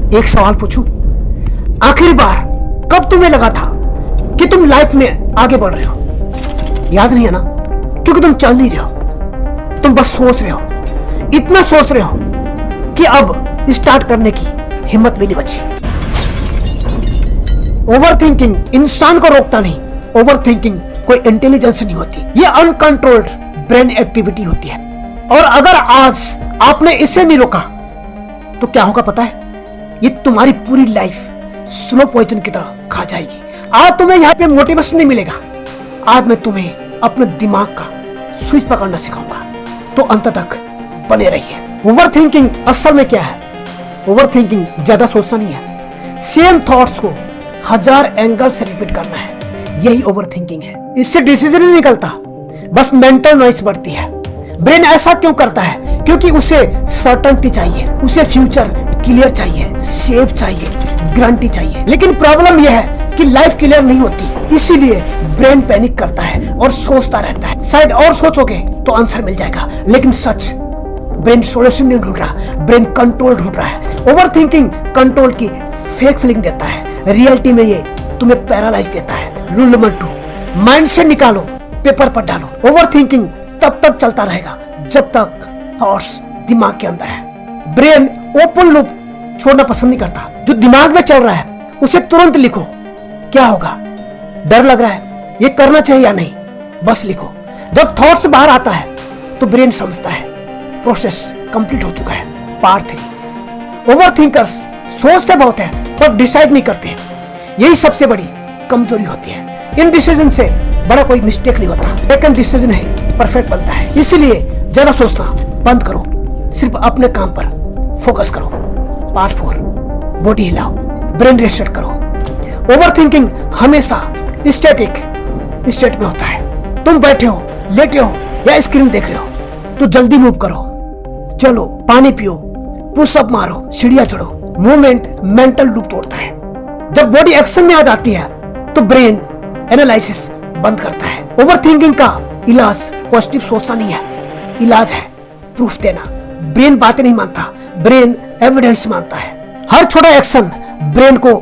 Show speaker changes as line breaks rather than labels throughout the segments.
एक सवाल पूछूं, आखिरी बार कब तुम्हें लगा था कि तुम लाइफ में आगे बढ़ रहे हो? याद नहीं है ना? क्योंकि तुम चल नहीं रहे हो, तुम बस सोच रहे हो, इतना सोच रहे हो कि अब स्टार्ट करने की हिम्मत भी नहीं बची। ओवर थिंकिंग इंसान को रोकता नहीं। ओवर थिंकिंग कोई इंटेलिजेंस नहीं होती, ये अनकंट्रोल्ड ब्रेन एक्टिविटी होती है। और अगर आज आपने इसे नहीं रोका तो क्या होगा पता है? ये तुम्हारी पूरी लाइफ स्लो पॉइजन की तरह खा जाएगी। आज तुम्हें यहाँ पे मोटिवेशन नहीं मिलेगा, आज मैं तुम्हें अपने दिमाग का स्विच पकड़ना सिखाऊंगा। तो अंत तक बने रहिए। ओवर थिंकिंग असल में क्या है? ओवर थिंकिंग ज्यादा सोचना नहीं है, सेम थॉट्स को 1000 एंगल से रिपीट करना है, यही ओवर थिंकिंग है। इससे डिसीजन नहीं निकलता, बस मेंटल नॉइज बढ़ती है। ब्रेन ऐसा क्यों करता है? क्योंकि उसे सर्टेनिटी चाहिए, उसे फ्यूचर क्लियर चाहिए, सेफ चाहिए, गारंटी चाहिए। लेकिन प्रॉब्लम यह है कि लाइफ क्लियर नहीं होती, इसीलिए ब्रेन पैनिक करता है और सोचता रहता है। शायद और सोचोगे तो आंसर मिल जाएगा, लेकिन सच ब्रेन सॉल्यूशन नहीं ढूंढ रहा, ब्रेन कंट्रोल ढूंढ रहा है। ओवर थिंकिंग कंट्रोल की फेक फीलिंग देता है, रियलिटी में ये तुम्हें पैरालाइज देता है। रूल नंबर 2, माइंड से निकालो, पेपर पर डालो। ओवर थिंकिंग तब तक चलता रहेगा जब तक थॉट्स दिमाग के अंदर है। ब्रेन ओपन लूप छोड़ना पसंद नहीं करता। जो दिमाग में चल रहा है उसे तुरंत लिखो। क्या होगा? डर लग रहा है, ये करना चाहिए या नहीं, बस लिखो। जब थॉट्स बाहर आता है तो ब्रेन समझता है प्रोसेस कंप्लीट हो चुका है। पार्ट 3, ओवर थिंकर्स सोचते बहुत है पर डिसाइड नहीं करते। यही सबसे बड़ी कमजोरी होती है। इन डिसीजन से बड़ा कोई मिस्टेक नहीं होता, लेकिन डिसीजन है परफेक्ट बनता है। इसलिए ज्यादा सोचना बंद करो, सिर्फ अपने काम पर फोकस करो। पार्ट 4, बॉडी हिलाओ, ब्रेन रीसेट करो। ओवर थिंकिंग हमेशा स्टैटिक स्टेट में होता है। तुम बैठे हो, लेटे हो या स्क्रीन देख रहे हो तो जल्दी मूव करो, चलो, पानी पियो, पुशअप मारो, सीढ़ियां चढ़ो। मूवमेंट मेंटल लूप तोड़ता है। जब बॉडी एक्शन में आ जाती है तो ब्रेन एनालिसिस बंद करता है। ओवर थिंकिंग का इलाज पॉजिटिव सोचना नहीं है, इलाज है प्रूफ देना। ब्रेन बातें नहीं मानता, ब्रेन एविडेंस मानता है। हर छोटा एक्शन ब्रेन को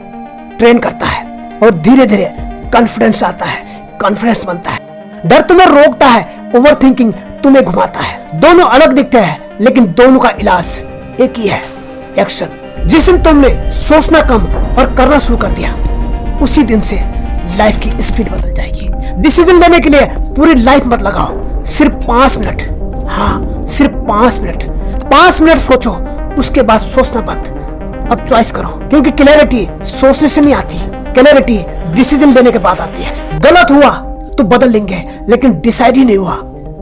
ट्रेन करता है और धीरे धीरे कॉन्फिडेंस आता है, कॉन्फिडेंस बनता है। डर तुम्हें रोकता है, ओवर थिंकिंग तुम्हें घुमाता है। दोनों अलग दिखते हैं लेकिन दोनों का इलाज एक ही है, एक्शन। जिस दिन तुमने सोचना कम और करना शुरू कर दिया, उसी दिन से लाइफ की स्पीड बदल जाएगी। डिसीजन लेने के लिए पूरी लाइफ मत लगाओ, सिर्फ 5 मिनट, हाँ सिर्फ 5 मिनट। 5 मिनट सोचो, उसके बाद सोचना बंद। अब चॉइस करो, क्योंकि क्लैरिटी सोचने से नहीं आती, क्लैरिटी डिसीजन लेने के बाद आती है। गलत हुआ तो बदल लेंगे, लेकिन डिसाइड ही नहीं हुआ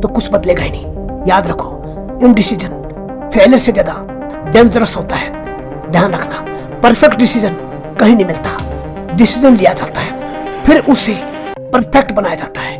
तो कुछ बदलेगा ही नहीं। याद रखो, इन डिसीजन फेलियर से ज्यादा डेंजरस होता है। ध्यान रखना, परफेक्ट डिसीजन कहीं नहीं मिलता। डिसीजन लिया जाता है, फिर उसे परफेक्ट बनाया जाता है।